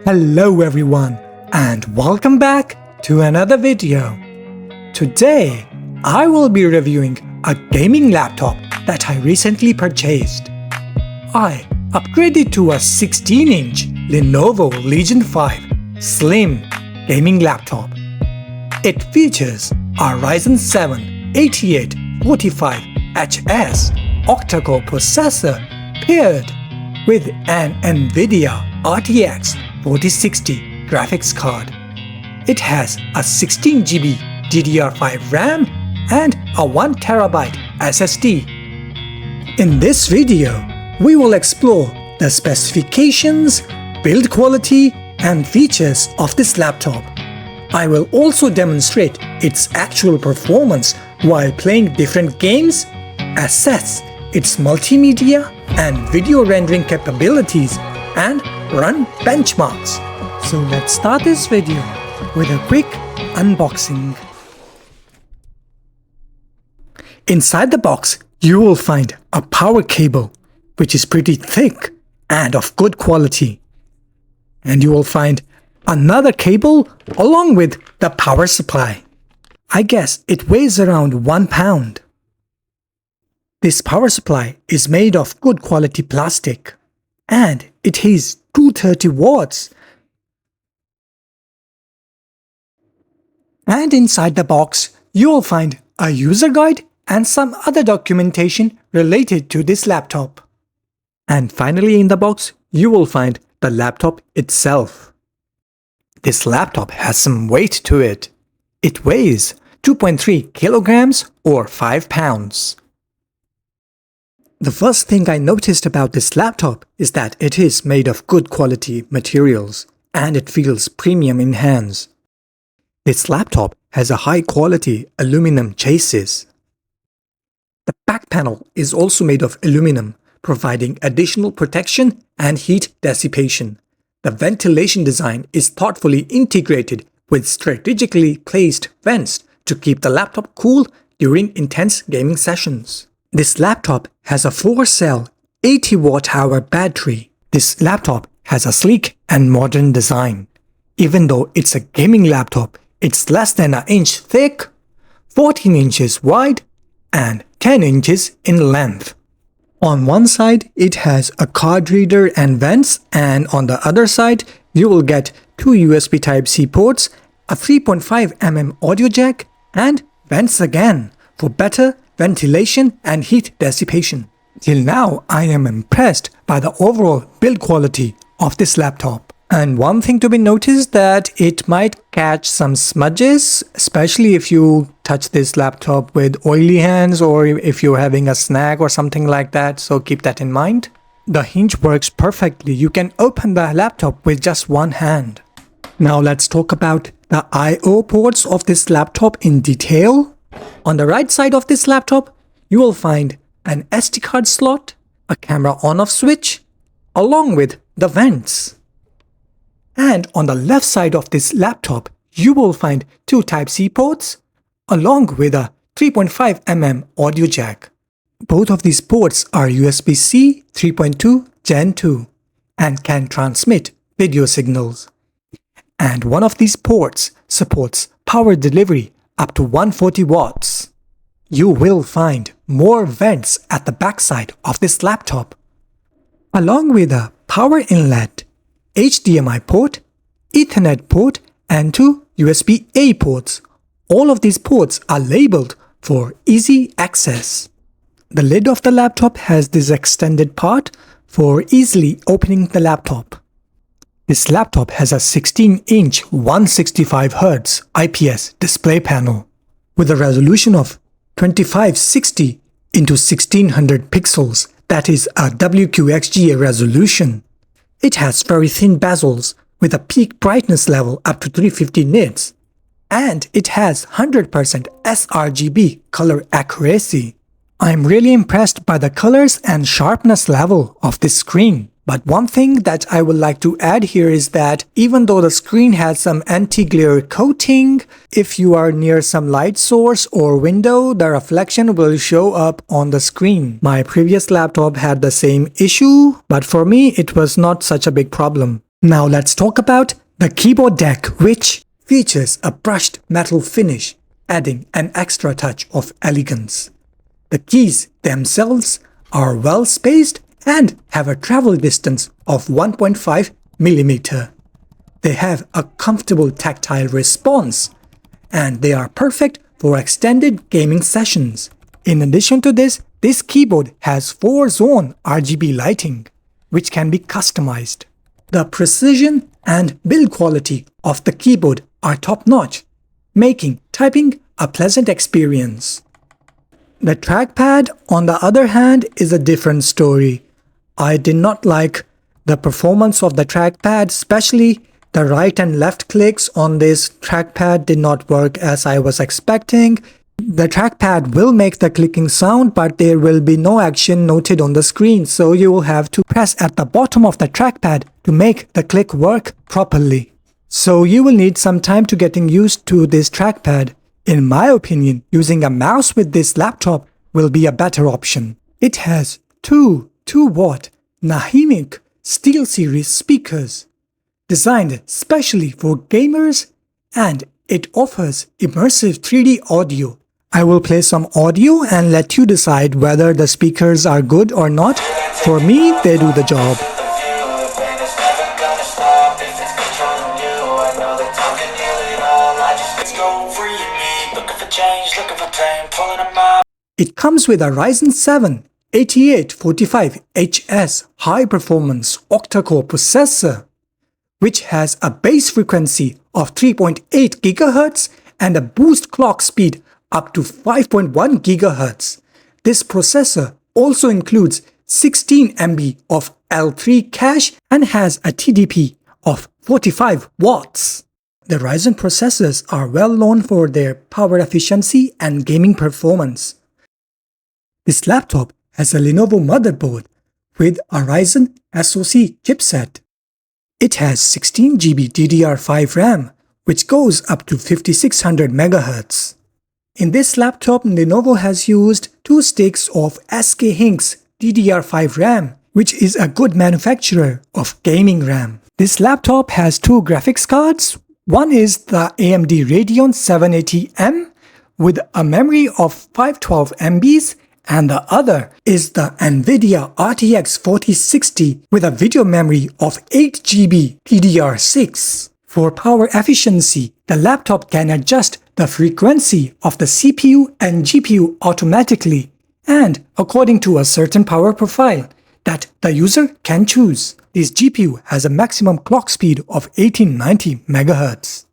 Hello everyone and welcome back to another video. Today I will be reviewing a gaming laptop that I recently purchased. I upgraded to a 16-inch Lenovo Legion 5 slim gaming laptop. It features a Ryzen 7 8845HS octa-core processor paired with an Nvidia RTX 4060 graphics card. It has a 16GB DDR5 RAM and a 1TB SSD. In this video, we will explore the specifications, build quality, and features of this laptop. I will also demonstrate its actual performance while playing different games, assess its multimedia and video rendering capabilities, and run benchmarks. So let's start this video with a quick unboxing. Inside the box, you will find a power cable, which is pretty thick and of good quality. And you will find another cable along with the power supply. I guess it weighs around 1 pound. This power supply is made of good quality plastic and it has 230 watts. And inside the box, you will find a user guide and some other documentation related to this laptop. And finally in the box, you will find the laptop itself. This laptop has some weight to it. It weighs 2.3 kilograms or 5 pounds. The first thing I noticed about this laptop is that it is made of good quality materials and it feels premium in hands. This laptop has a high quality aluminum chassis. The back panel is also made of aluminum, providing additional protection and heat dissipation. The ventilation design is thoughtfully integrated with strategically placed vents to keep the laptop cool during intense gaming sessions. This laptop has a 4-cell 80 watt-hour battery. This laptop has a sleek and modern design. Even though it's a gaming laptop, it's less than an inch thick, 14 inches wide, and 10 inches in length. On one side, it has a card reader and vents, and on the other side, you will get 2 USB Type-C ports, a 3.5mm audio jack, and vents again for better ventilation and heat dissipation. Till now, I am impressed by the overall build quality of this laptop. And one thing to be noticed that it might catch some smudges, especially if you touch this laptop with oily hands or if you're having a snack or something like that, so keep that in mind. The hinge works perfectly. You can open the laptop with just one hand. Now let's talk about the I/O ports of this laptop in detail. On the right side of this laptop, you will find an SD card slot, a camera on-off switch, along with the vents. And on the left side of this laptop, you will find 2 Type-C ports, along with a 3.5mm audio jack. Both of these ports are USB-C 3.2 Gen 2 and can transmit video signals. And one of these ports supports power delivery up to 140 watts. You will find more vents at the backside of this laptop, along with a power inlet, HDMI port, Ethernet port, and 2 USB-A ports. All of these ports are labeled for easy access. The lid of the laptop has this extended part for easily opening the laptop. This laptop has a 16-inch 165Hz IPS display panel with a resolution of 2560 into 1600 pixels, that is a WQXGA resolution. It has very thin bezels with a peak brightness level up to 350 nits, and it has 100% sRGB color accuracy. I'm really impressed by the colors and sharpness level of this screen. But one thing that I would like to add here is that even though the screen has some anti-glare coating, if you are near some light source or window, the reflection will show up on the screen. My previous laptop had the same issue, but for me it was not such a big problem. Now let's talk about the keyboard deck, which features a brushed metal finish, adding an extra touch of elegance. The keys themselves are well spaced and have a travel distance of 1.5 mm. They have a comfortable tactile response, and they are perfect for extended gaming sessions. In addition to this, this keyboard has 4-zone RGB lighting, which can be customized. The precision and build quality of the keyboard are top-notch, making typing a pleasant experience. The trackpad, on the other hand, is a different story. I did not like the performance of the trackpad, especially the right and left clicks on this trackpad did not work as I was expecting. The trackpad will make the clicking sound, but there will be no action noted on the screen, so you will have to press at the bottom of the trackpad to make the click work properly. So you will need some time to getting used to this trackpad. In my opinion, using a mouse with this laptop will be a better option. It has two 2-watt Nahimic SteelSeries speakers, designed specially for gamers, and it offers immersive 3D audio. I will play some audio and let you decide whether the speakers are good or not. For me, they do the job. It comes with a Ryzen 7 8845HS high-performance octa-core processor, which has a base frequency of 3.8 GHz and a boost clock speed up to 5.1 GHz. This processor also includes 16 MB of L3 cache and has a TDP of 45 watts. The Ryzen processors are well known for their power efficiency and gaming performance. This laptop has a Lenovo motherboard with a Ryzen SoC chipset. It has 16 GB DDR5 RAM, which goes up to 5600 MHz. In this laptop, Lenovo has used 2 sticks of SK Hynix DDR5 RAM, which is a good manufacturer of gaming RAM. This laptop has 2 graphics cards. One is the AMD Radeon 780M with a memory of 512 MB, and the other is the Nvidia RTX 4060 with a video memory of 8 GB DDR6. For power efficiency, the laptop can adjust the frequency of the CPU and GPU automatically and according to a certain power profile that the user can choose. This GPU has a maximum clock speed of 1890 MHz.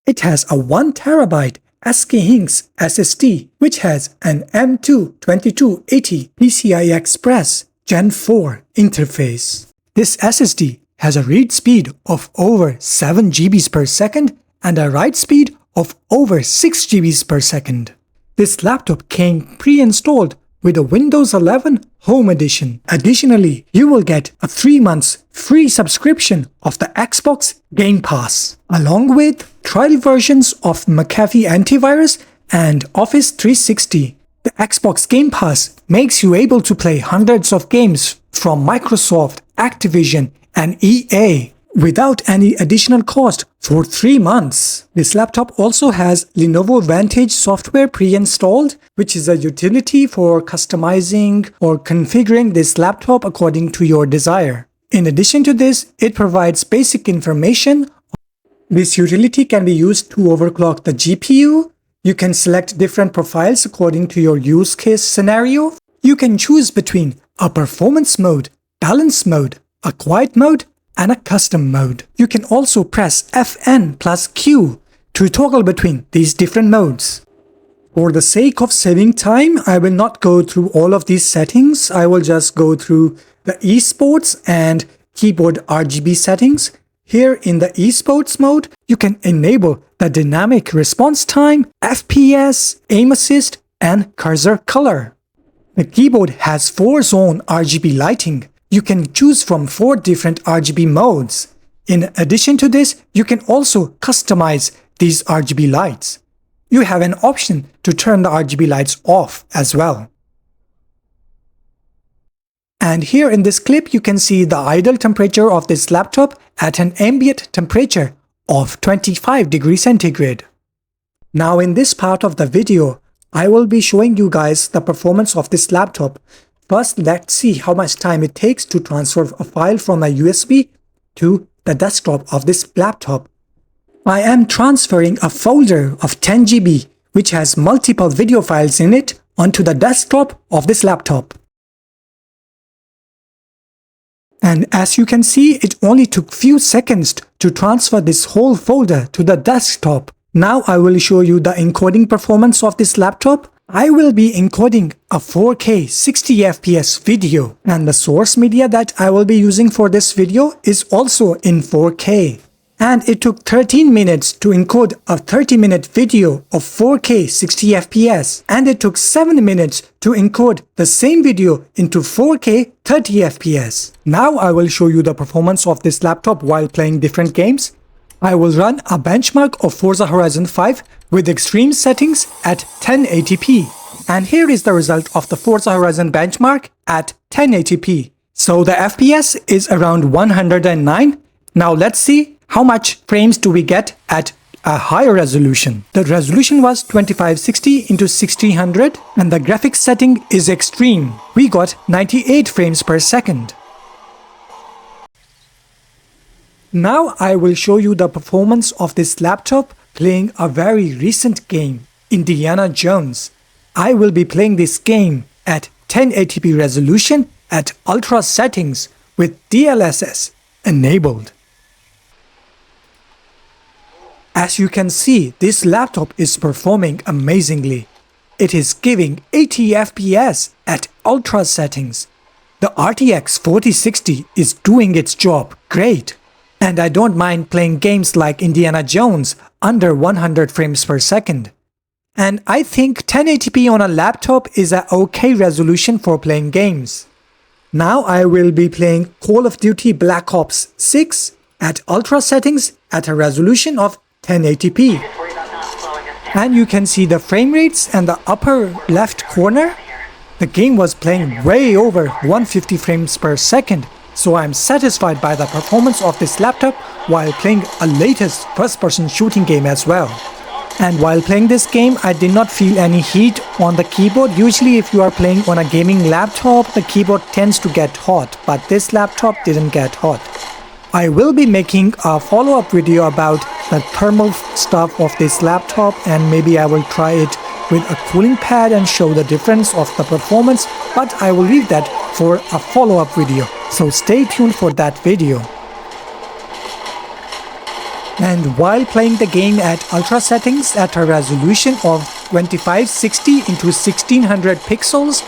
It has a 1TB SK Hynix SSD, which has an M2 2280 PCI Express Gen 4 interface. This SSD has a read speed of over 7 GB per second and a write speed of over 6 GB per second. This laptop came pre-installed with a Windows 11 Home Edition. Additionally, you will get a 3 months free subscription of the Xbox Game Pass, along with trial versions of McAfee Antivirus and Office 360. The Xbox Game Pass makes you able to play hundreds of games from Microsoft, Activision, and EA without any additional cost for 3 months. This laptop also has Lenovo Vantage software pre-installed, which is a utility for customizing or configuring this laptop according to your desire. In addition to this, it provides basic information. This utility can be used to overclock the GPU. You can select different profiles according to your use case scenario. You can choose between a performance mode, balance mode, a quiet mode, and a custom mode. You can also press Fn plus Q to toggle between these different modes. For the sake of saving time, I will not go through all of these settings. I will just go through the esports and keyboard RGB settings. Here in the esports mode, you can enable the dynamic response time, FPS, aim assist, and cursor color. The keyboard has 4-zone RGB lighting. You can choose from 4 different RGB modes. In addition to this, you can also customize these RGB lights. You have an option to turn the RGB lights off as well. And here in this clip you can see the idle temperature of this laptop at an ambient temperature of 25 degrees centigrade. Now in this part of the video, I will be showing you guys the performance of this laptop. First, let's see how much time it takes to transfer a file from a USB to the desktop of this laptop. I am transferring a folder of 10 GB which has multiple video files in it onto the desktop of this laptop. And as you can see, it only took few seconds to transfer this whole folder to the desktop. Now I will show you the encoding performance of this laptop. I will be encoding a 4K 60 FPS video, and the source media that I will be using for this video is also in 4K. And it took 13 minutes to encode a 30-minute video of 4K 60 FPS, and it took 7 minutes to encode the same video into 4K 30 FPS. Now I will show you the performance of this laptop while playing different games. I will run a benchmark of Forza Horizon 5 with extreme settings at 1080p. And here is the result of the Forza Horizon benchmark at 1080p. So the FPS is around 109. Now let's see how much frames do we get at a higher resolution. The resolution was 2560 into 1600 and the graphics setting is extreme. We got 98 frames per second. Now I will show you the performance of this laptop playing a very recent game, Indiana Jones. I will be playing this game at 1080p resolution at ultra settings with DLSS enabled. As you can see, this laptop is performing amazingly. It is giving 80 FPS at ultra settings. The RTX 4060 is doing its job great. And I don't mind playing games like Indiana Jones under 100 frames per second. And I think 1080p on a laptop is an okay resolution for playing games. Now I will be playing Call of Duty Black Ops 6 at ultra settings at a resolution of 1080p. And you can see the frame rates in the upper left corner. The game was playing way over 150 frames per second. So I'm satisfied by the performance of this laptop while playing a latest first-person shooting game as well. And while playing this game, I did not feel any heat on the keyboard. Usually if you are playing on a gaming laptop, the keyboard tends to get hot, but this laptop didn't get hot. I will be making a follow-up video about the thermal stuff of this laptop, and maybe I will try it with a cooling pad and show the difference of the performance, but I will leave that for a follow-up video, so stay tuned for that video. And while playing the game at ultra settings at a resolution of 2560 into 1600 pixels,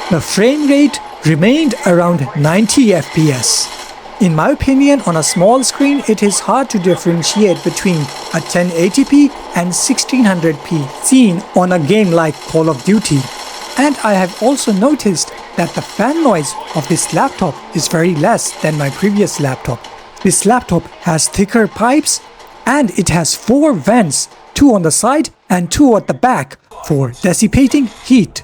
the frame rate remained around 90 FPS. In my opinion, on a small screen, it is hard to differentiate between a 1080p and 1600p seen on a game like Call of Duty. And I have also noticed that the fan noise of this laptop is very less than my previous laptop. This laptop has thicker pipes and it has 4 vents, 2 on the side and 2 at the back for dissipating heat.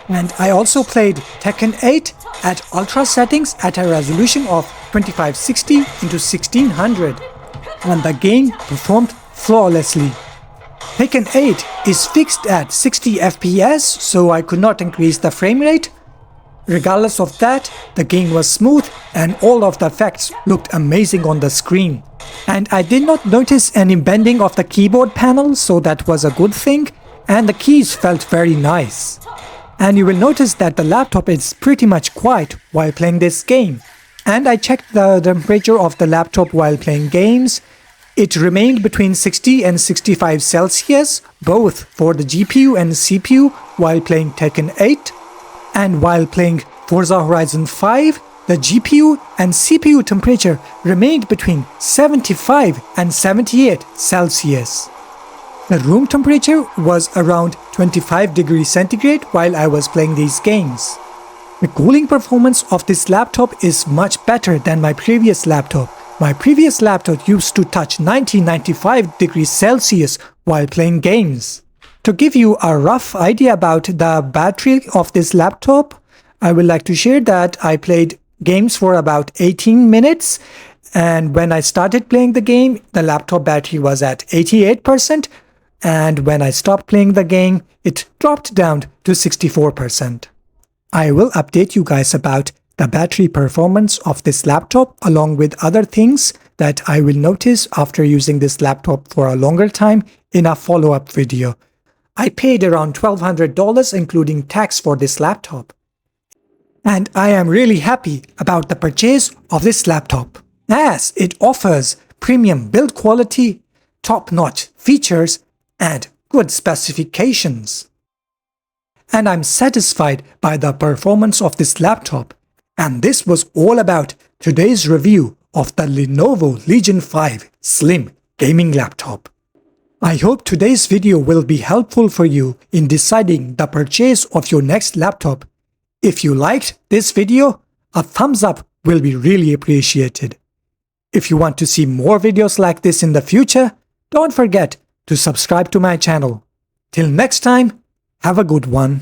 And I also played Tekken 8 at ultra settings at a resolution of 2560 into 1600, and the game performed flawlessly. Tekken 8 is fixed at 60 FPS, so I could not increase the frame rate. Regardless of that, the game was smooth and all of the effects looked amazing on the screen. And I did not notice any bending of the keyboard panel, so that was a good thing, and the keys felt very nice. And you will notice that the laptop is pretty much quiet while playing this game. And I checked the temperature of the laptop while playing games. It remained between 60 and 65 Celsius, both for the GPU and CPU while playing Tekken 8. And while playing Forza Horizon 5, the GPU and CPU temperature remained between 75 and 78 Celsius. The room temperature was around 25 degrees centigrade while I was playing these games. The cooling performance of this laptop is much better than my previous laptop. My previous laptop used to touch 90-95 degrees Celsius while playing games. To give you a rough idea about the battery of this laptop, I would like to share that I played games for about 18 minutes, and when I started playing the game, the laptop battery was at 88%, and when I stopped playing the game, it dropped down to 64%. I will update you guys about the battery performance of this laptop along with other things that I will notice after using this laptop for a longer time in a follow-up video. I paid around $1,200 including tax for this laptop. And I am really happy about the purchase of this laptop, as it offers premium build quality, top-notch features, and good specifications. And I'm satisfied by the performance of this laptop. And this was all about today's review of the Lenovo Legion 5 Slim gaming laptop. I hope today's video will be helpful for you in deciding the purchase of your next laptop. If you liked this video, a thumbs up will be really appreciated. If you want to see more videos like this in the future, don't forget to subscribe to my channel. Till next time, have a good one.